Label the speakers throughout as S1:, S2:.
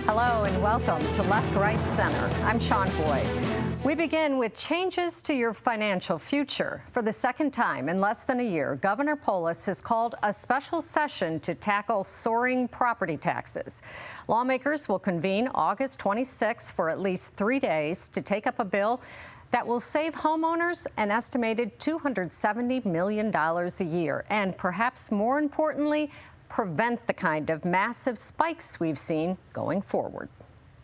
S1: Hello and welcome to Left, Right, Center. I'm Shaun Boyd. We begin with changes to your financial future. For the second time in less than a year, Governor Polis has called a special session to tackle soaring property taxes. Lawmakers will convene August 26 for at least 3 days to take up a bill that will save homeowners an estimated $270 million a year, and perhaps more importantly, prevent the kind of massive spikes we've seen going forward.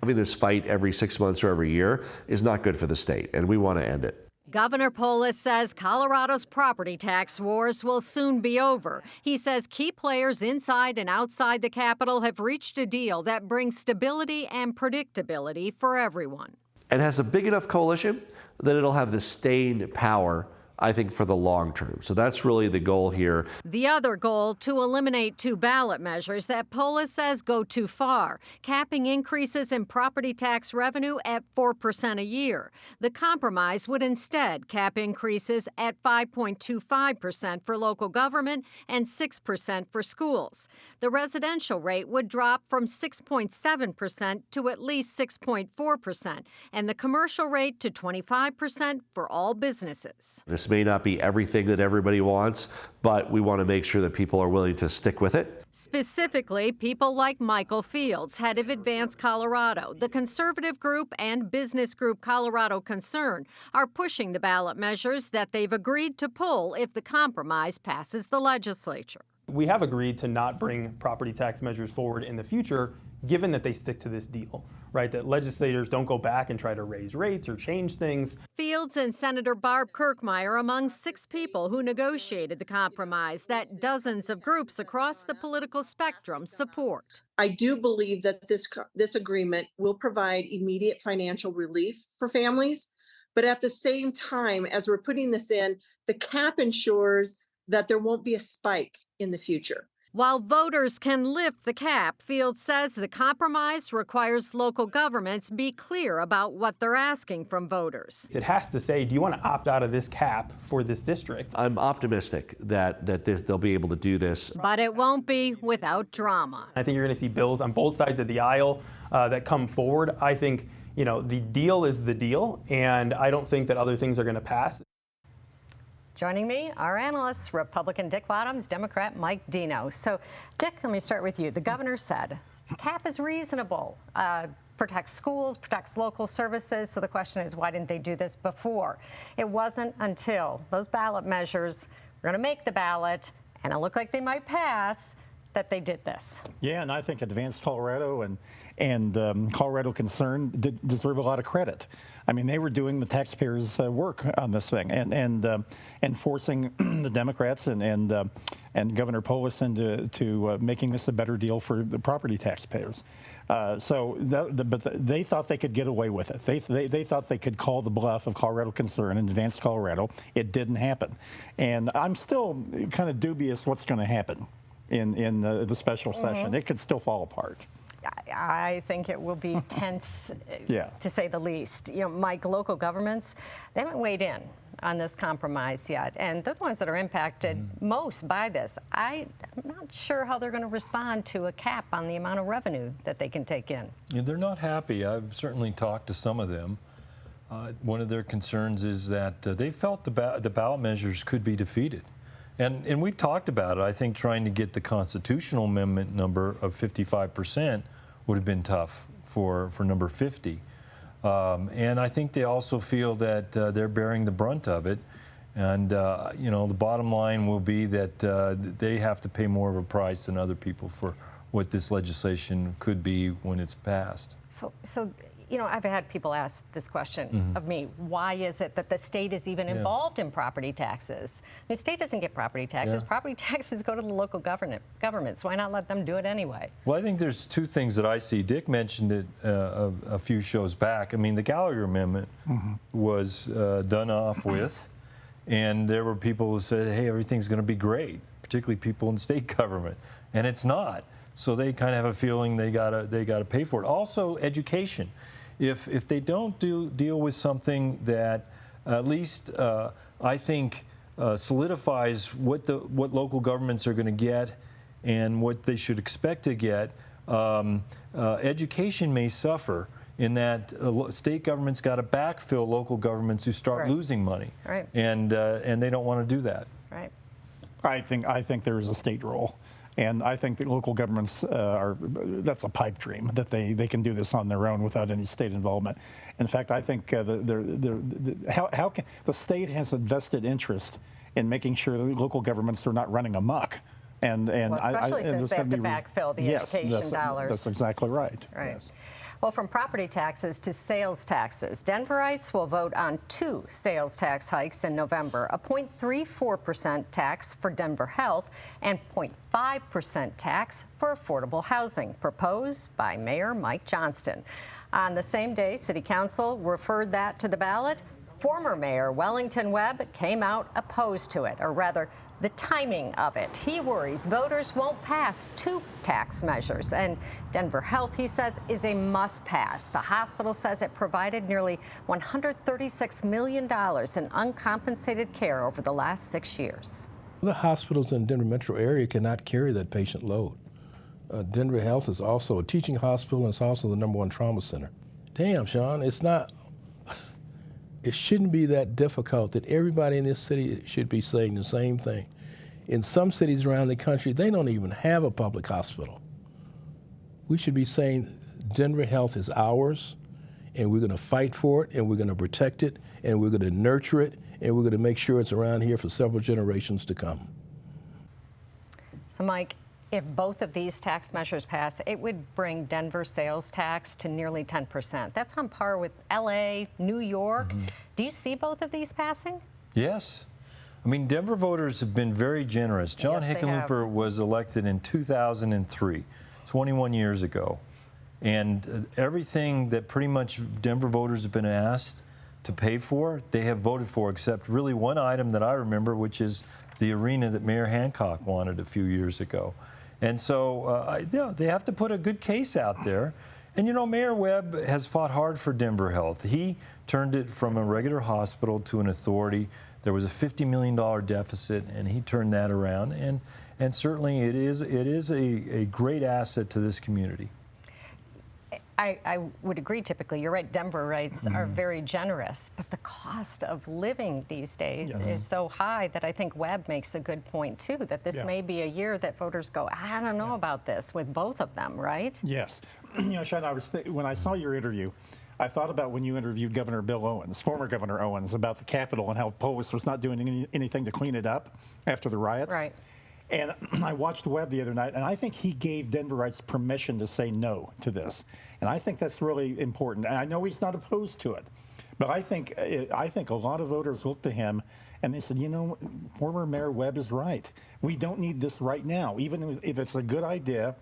S2: Having this fight every 6 months or every year is not good for the state, and we want to end it.
S1: Governor Polis says Colorado's property tax wars will soon be over. He says key players inside and outside the Capitol have reached a deal that brings stability and predictability for everyone.
S2: And has a big enough coalition that it'll have the staying power, I think, for the long term. So that's really the goal here.
S1: The other goal, to eliminate two ballot measures that Polis says go too far, capping increases in property tax revenue at 4% a year. The compromise would instead cap increases at 5.25% for local government and 6% for schools. The residential rate would drop from 6.7% to at least 6.4%, and the commercial rate to 25% for all businesses.
S2: This may not be everything that everybody wants, but we want to make sure that people are willing to stick with it.
S1: Specifically, people like Michael Fields, head of Advance Colorado, the conservative group and business group Colorado Concern, are pushing the ballot measures that they've agreed to pull if the compromise passes the legislature.
S3: We have agreed to not bring property tax measures forward in the future, given that they stick to this deal, right? That legislators don't go back and try to raise rates or change things.
S1: Fields and Senator Barb Kirkmeyer among 6 people who negotiated the compromise that dozens of groups across the political spectrum support.
S4: I do believe that this agreement will provide immediate financial relief for families, but at the same time, as we're putting this in, the cap ensures that there won't be a spike in the future.
S1: While voters can lift the cap, Fields says the compromise requires local governments be clear about what they're asking from voters.
S3: It has to say, do you want to opt out of this cap for this district?
S2: I'm optimistic that they'll be able to do this.
S1: But it won't be without drama.
S3: I think you're going to see bills on both sides of the aisle that come forward. I think, the deal is the deal, and I don't think that other things are going to pass.
S1: Joining me, our analysts, Republican Dick Bottoms, Democrat Mike Dino. So, Dick, let me start with you. The governor said cap is reasonable, protects schools, protects local services. So the question is, why didn't they do this before? It wasn't until those ballot measures were going to make the ballot, and it looked like they might pass, that they did this.
S5: Yeah, and I think Advance Colorado and Colorado Concern deserve a lot of credit. I mean, they were doing the taxpayers' work on this thing and forcing the Democrats and Governor Polis into making this a better deal for the property taxpayers. But they thought they could get away with it. They thought they could call the bluff of Colorado Concern and Advance Colorado. It didn't happen, and I'm still kind of dubious what's going to happen in the special session. It could still fall apart.
S1: I think it will be tense, to say the least. Mike, local governments, they haven't weighed in on this compromise yet, and they're the ones that are impacted most by this. I'm not sure how they're going to respond to a cap on the amount of revenue that they can take in.
S6: Yeah, they're not happy. I've certainly talked to some of them. One of their concerns is that they felt the ballot measures could be defeated. And we've talked about it. I think trying to get the constitutional amendment number of 55% would have been tough for number 50. And I think they also feel that they're bearing the brunt of it. And, the bottom line will be that they have to pay more of a price than other people for what this legislation could be when it's passed.
S1: So I've had people ask this question of me. Why is it that the state is even involved in property taxes? The state doesn't get property taxes. Property taxes go to the local governments. Why not let them do it anyway?
S6: Well, I think there's two things that I see. Dick mentioned it a few shows back. I mean, the Gallagher Amendment was done off with, and there were people who said, hey, everything's going to be great, particularly people in state government, and it's not. So they kind of have a feeling they gotta pay for it. Also, education. If they don't deal with something that at least I think solidifies what local governments are going to get and what they should expect to get, Education may suffer in that state governments got to backfill local governments who start losing money, and they don't want to do that.
S1: Right.
S5: I think there is a state role. And I think that local governments that's a pipe dream, that they can do this on their own without any state involvement. In fact, I think how can the state has a vested interest in making sure that local governments are not running amok.
S1: Well, especially since they have to backfill the education dollars.
S5: That's exactly right.
S1: Right.
S5: Yes.
S1: Well, from property taxes to sales taxes, Denverites will vote on 2 sales tax hikes in November, a 0.34% tax for Denver Health and 0.5% tax for affordable housing, proposed by Mayor Mike Johnston. On the same day, City Council referred that to the ballot. Former Mayor Wellington Webb came out opposed to it, or rather, the timing of it. He worries voters won't pass 2 tax measures, and Denver Health, he says, is a must-pass. The hospital says it provided nearly $136 million in uncompensated care over the last 6 years.
S7: The hospitals in the Denver metro area cannot carry that patient load. Denver Health is also a teaching hospital, and it's also the #1 trauma center. Damn, Shaun, it shouldn't be that difficult that everybody in this city should be saying the same thing. In some cities around the country, they don't even have a public hospital. We should be saying Denver Health is ours, and we're going to fight for it, and we're going to protect it, and we're going to nurture it, and we're going to make sure it's around here for several generations to come.
S1: So, Mike, if both of these tax measures pass, it would bring Denver sales tax to nearly 10%. That's on par with LA, New York. Do you see both of these passing?
S6: Yes. I mean, Denver voters have been very generous. John Hickenlooper was elected in 2003, 21 years ago. And everything that pretty much Denver voters have been asked to pay for, they have voted for, except really one item that I remember, which is the arena that Mayor Hancock wanted a few years ago. And so they have to put a good case out there. And, you know, Mayor Webb has fought hard for Denver Health. He turned it from a regular hospital to an authority. There was a $50 million deficit, and he turned that around. And certainly it is a great asset to this community.
S1: I would agree typically. You're right, Denverites are very generous, but the cost of living these days is so high that I think Webb makes a good point, too, that this may be a year that voters go, I don't know about this, with both of them, right?
S5: Yes. You know, Shaun, when I saw your interview, I thought about when you interviewed Governor Bill Owens, former Governor Owens, about the Capitol and how Polis was not doing anything to clean it up after the riots.
S1: Right.
S5: And I watched Webb the other night, and I think he gave Denverites permission to say no to this. And I think that's really important. And I know he's not opposed to it, but I think a lot of voters looked to him and they said, you know, former Mayor Webb is right. We don't need this right now, even if it's a good idea.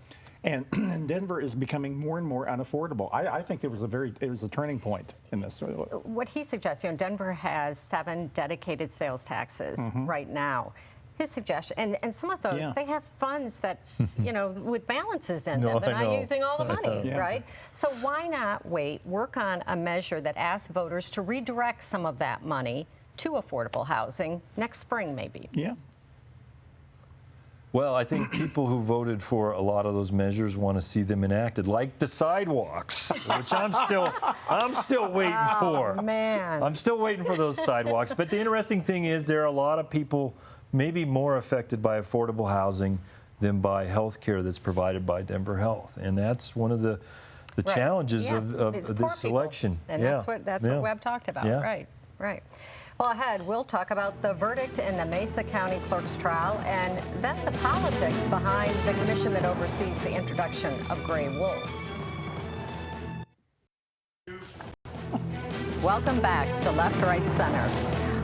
S5: And Denver is becoming more and more unaffordable. I think it was a turning point in this.
S1: What he suggests, you know, Denver has 7 dedicated sales taxes right now. His suggestion, and some of those, they have funds that, you know, with balances in them. They're not using all the money, right? So why not work on a measure that asks voters to redirect some of that money to affordable housing next spring, maybe?
S5: Yeah.
S6: Well, I think people who voted for a lot of those measures want to see them enacted, like the sidewalks, which I'm still waiting for.
S1: Oh, man.
S6: I'm still waiting for those sidewalks. But the interesting thing is there are a lot of people maybe more affected by affordable housing than by health care that's provided by Denver Health. And that's one of the challenges of this election.
S1: And that's what Webb talked about. Right. Well, ahead, we'll talk about the verdict in the Mesa County Clerk's trial and then the politics behind the commission that oversees the introduction of gray wolves. Welcome back to Left, Right, Center.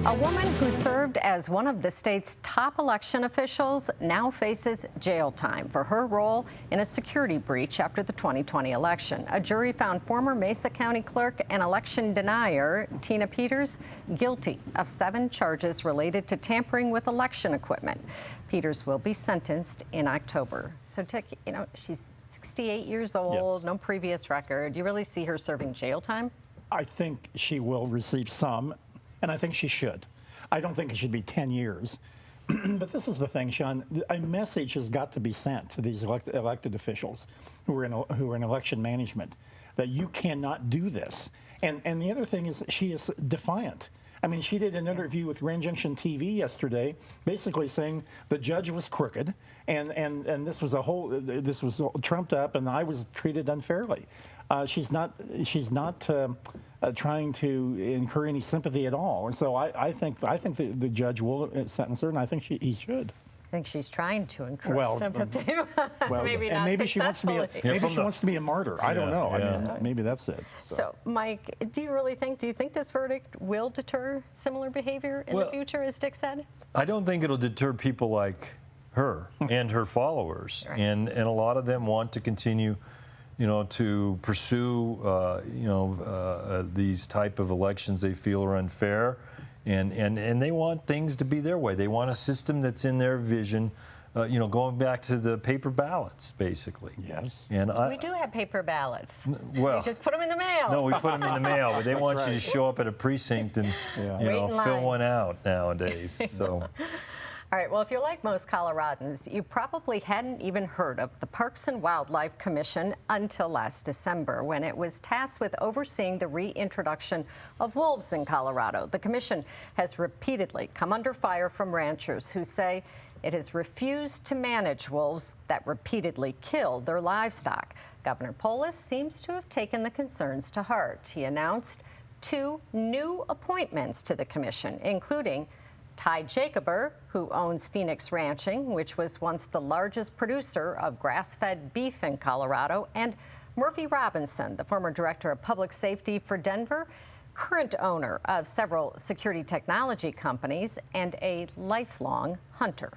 S1: A woman who served as one of the state's top election officials now faces jail time for her role in a security breach after the 2020 election. A jury found former Mesa County Clerk and election denier Tina Peters guilty of 7 charges related to tampering with election equipment. Peters will be sentenced in October. So, Tick, you know, she's 68 years old, no previous record. You really see her serving jail time?
S5: I think she will receive some. And I think she should. I don't think it should be 10 years. But this is the thing, Shaun. A message has got to be sent to these elected officials who are in election management that you cannot do this. And the other thing is she is defiant. I mean, she did an interview with Grand Junction TV yesterday, basically saying the judge was crooked, and this was trumped up, and I was treated unfairly. She's not trying to incur any sympathy at all. And so I think the judge will sentence her, and I think he should.
S1: I think she's trying to encourage sympathy. Maybe not
S5: maybe
S1: successfully.
S5: she wants to be a martyr. I don't know.
S6: Yeah.
S5: I mean, maybe that's it.
S1: So, Mike, do you think this verdict will deter similar behavior in the future, as Dick said?
S6: I don't think it'll deter people like her and her followers,
S1: Right.
S6: and a lot of them want to continue, to pursue, these type of elections they feel are unfair, and they want things to be their way. They want a system that's in their vision, going back to the paper ballots, basically.
S5: Yes.
S6: And
S1: We do have paper ballots.
S6: well,
S1: We just put them in the mail.
S6: no, we put them in the mail, but they want you to show up at a precinct and
S1: Wait in
S6: fill
S1: line.
S6: one out nowadays. So.
S1: All right, well, if you're like most Coloradans, you probably hadn't even heard of the Parks and Wildlife Commission until last December, when it was tasked with overseeing the reintroduction of wolves in Colorado. The commission has repeatedly come under fire from ranchers who say it has refused to manage wolves that repeatedly kill their livestock. Governor Polis seems to have taken the concerns to heart. He announced 2 new appointments to the commission, including Ty Jacober, who owns Phoenix Ranching, which was once the largest producer of grass-fed beef in Colorado, and Murphy Robinson, the former director of public safety for Denver, current owner of several security technology companies, and a lifelong hunter.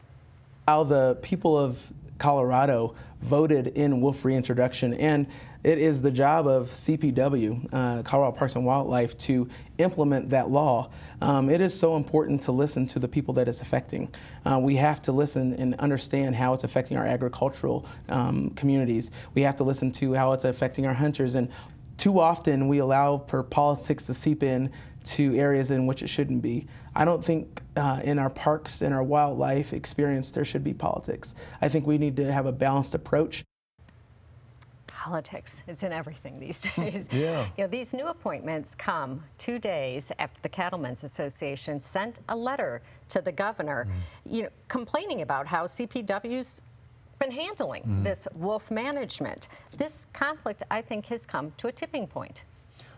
S8: How the people of Colorado voted in wolf reintroduction, and it is the job of CPW, Colorado Parks and Wildlife, to implement that law. It is so important to listen to the people that it's affecting. We have to listen and understand how it's affecting our agricultural communities. We have to listen to how it's affecting our hunters, and too often we allow politics to seep in to areas in which it shouldn't be. I don't think in our parks and our wildlife experience there should be politics. I think we need to have a balanced approach.
S1: Politics, it's in everything these days.
S6: Yeah.
S1: These new appointments come 2 days after the Cattlemen's Association sent a letter to the governor, complaining about how CPW's been handling this wolf management. This conflict, I think, has come to a tipping point.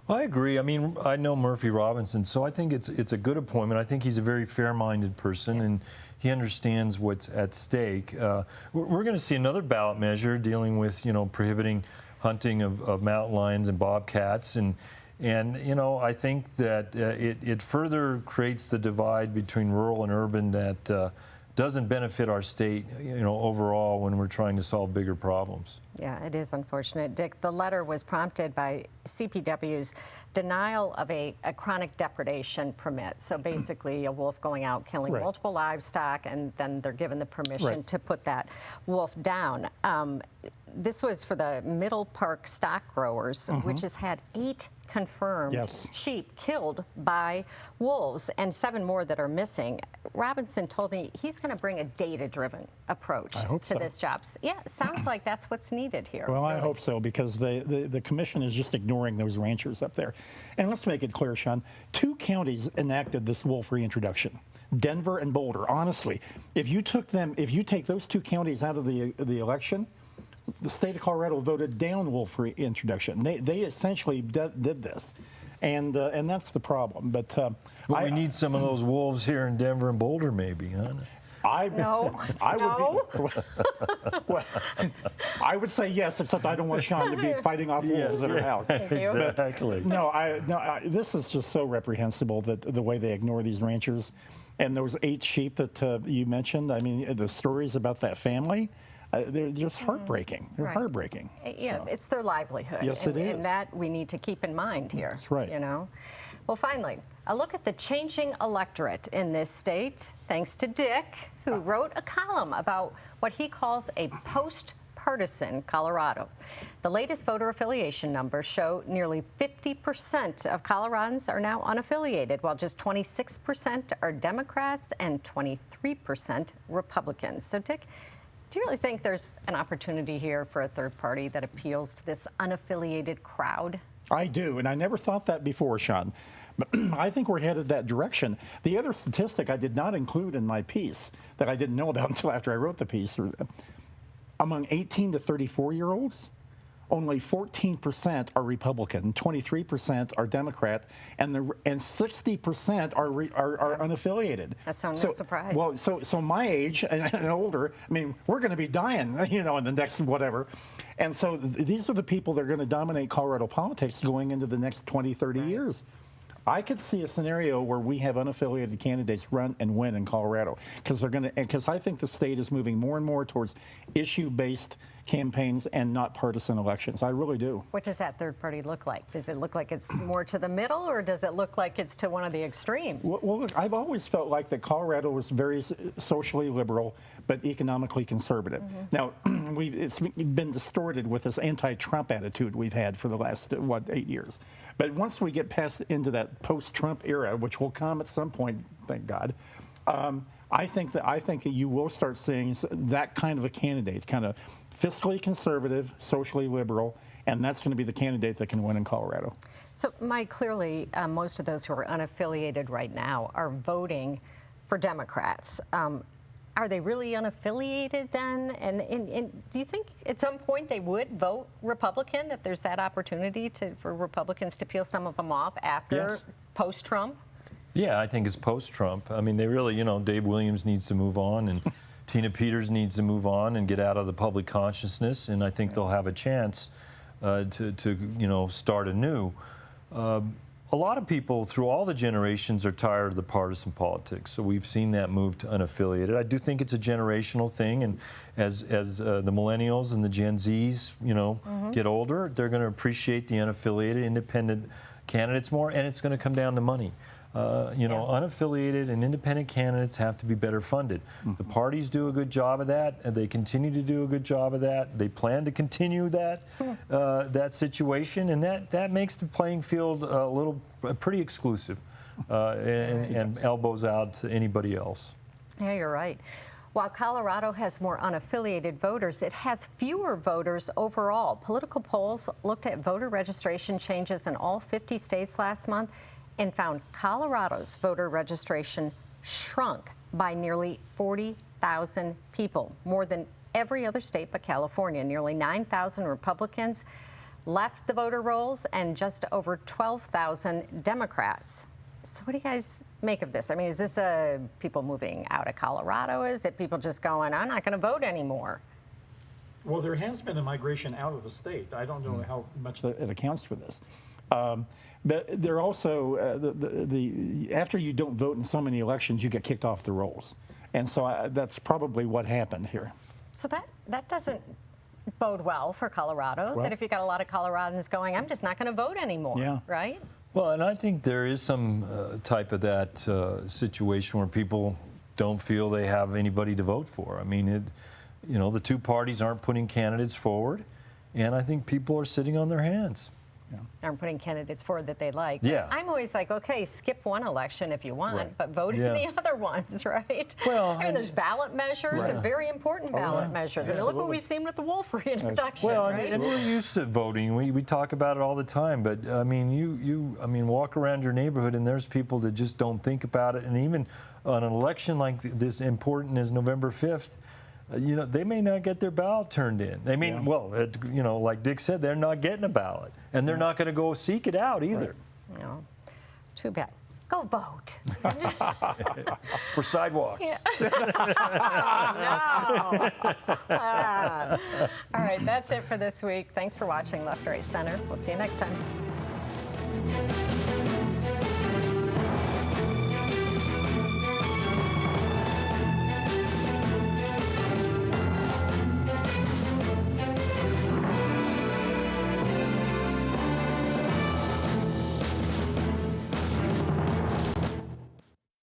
S6: I agree. I mean, I know Murphy Robinson, so I think it's a good appointment. I think he's a very fair-minded person, and he understands what's at stake. We're going to see another ballot measure dealing with, prohibiting hunting of mountain lions and bobcats, and I think that it further creates the divide between rural and urban that doesn't benefit our state, overall when we're trying to solve bigger problems.
S1: Yeah, it is unfortunate, Dick. The letter was prompted by CPW's denial of a chronic depredation permit. So basically a wolf going out, killing multiple livestock, and then they're given the permission to put that wolf down. This was for the Middle Park stock growers, which has had 8 confirmed sheep killed by wolves and 7 more that are missing. Robinson told me he's going to bring a data-driven approach to this job. Yeah, sounds like that's what's needed here.
S5: Well, I hope so, because the commission is just ignoring those ranchers up there. And let's make it clear, Shaun, 2 counties enacted this wolf reintroduction. Denver and Boulder. Honestly, if you take those 2 counties out of the election, the state of Colorado voted down wolf reintroduction. They essentially did this, and that's the problem. But
S6: we need some of those wolves here in Denver and Boulder, maybe, huh?
S5: I would say yes, except I don't want Shaun to be fighting off wolves at her house.
S6: Exactly.
S5: But, this is just so reprehensible, that the way they ignore these ranchers, and those 8 sheep that you mentioned. I mean, the stories about that family. They're just heartbreaking. They're heartbreaking.
S1: Yeah, it's their livelihood.
S5: Yes, it is.
S1: And that we need to keep in mind here.
S5: That's right.
S1: Well, finally, a look at the changing electorate in this state, thanks to Dick, who wrote a column about what he calls a post nonpartisan Colorado. The latest voter affiliation numbers show nearly 50% of Coloradans are now unaffiliated, while just 26% are Democrats and 23% Republicans. So, Dick, do you really think there's an opportunity here for a third party that appeals to this unaffiliated crowd?
S5: I do, and I never thought that before, Shaun. But I think we're headed that direction. The other statistic I did not include in my piece that I didn't know about until after I wrote the piece, among 18 to 34-year-olds, only 14% are Republican, 23% are Democrat, and 60% are unaffiliated.
S1: That's no surprise.
S5: Well, so my age and older, I mean, we're going to be dying, in the next whatever. And so these are the people that are going to dominate Colorado politics going into the next 20, 30 years. I could see a scenario where we have unaffiliated candidates run and win in Colorado because I think the state is moving more and more towards issue-based campaigns and not partisan elections. I really do.
S1: What does that third party look like? Does it look like it's more to the middle, or does it look like it's to one of the extremes?
S5: Well, look, I've always felt like that Colorado was very socially liberal but economically conservative. Now, it's been distorted with this anti-Trump attitude we've had for the last, 8 years. But once we get past into that post-Trump era, which will come at some point, thank God, I think that you will start seeing that kind of a candidate, kind of fiscally conservative, socially liberal, and that's going to be the candidate that can win in Colorado.
S1: So, Mike, clearly most of those who are unaffiliated right now are voting for Democrats. Are they really unaffiliated then? And do you think at some point they would vote Republican, that there's that opportunity for Republicans to peel some of them off after post-Trump?
S6: Yeah, I think it's post-Trump. I mean, they really, Dave Williams needs to move on, and Tina Peters needs to move on and get out of the public consciousness, and I think they'll have a chance to start anew. A lot of people through all the generations are tired of the partisan politics, so we've seen that move to unaffiliated. I do think it's a generational thing, and as the millennials and the Gen Zs, get older, they're going to appreciate the unaffiliated, independent candidates more, and it's going to come down to money. Unaffiliated and independent candidates have to be better funded. The parties do a good job of that, and they continue to do a good job of that. They plan to continue that situation, and that makes the playing field pretty exclusive, and elbows out to anybody else.
S1: Yeah, you're right. While Colorado has more unaffiliated voters, it has fewer voters overall. Political polls looked at voter registration changes in all 50 states last month and found Colorado's voter registration shrunk by nearly 40,000 people, more than every other state but California. Nearly 9,000 Republicans left the voter rolls and just over 12,000 Democrats. So what do you guys make of this? I mean, is this people moving out of Colorado? Is it people just going, I'm not going to vote anymore?
S5: Well, there has been a migration out of the state. I don't know how much it accounts for this. But there also, after you don't vote in so many elections, you get kicked off the rolls. And so that's probably what happened here.
S1: So that doesn't bode well for Colorado, that if you got a lot of Coloradans going, I'm just not going to vote anymore, right?
S6: Well, and I think there is some type of that situation where people don't feel they have anybody to vote for. I mean, the two parties aren't putting candidates forward, and I think people are sitting on their hands.
S1: Aren't putting candidates forward that they like.
S6: Yeah.
S1: I'm always like, okay, skip one election if you want, but vote in the other ones, right?
S6: Well,
S1: I mean, there's ballot measures, and very important ballot measures. I mean, look what we've seen with the wolf reintroduction.
S6: Well,
S1: right?
S6: and we're used to voting. We talk about it all the time. But I mean, you walk around your neighborhood, and there's people that just don't think about it. And even on an election like this important as November 5th, they may not get their ballot turned in. I mean, like Dick said, they're not getting a ballot, and they're not going to go seek it out either.
S1: Right. No, too bad. Go vote.
S6: For sidewalks.
S1: Yeah. No. All right, that's it for this week. Thanks for watching Left, Right, Center. We'll see you next time.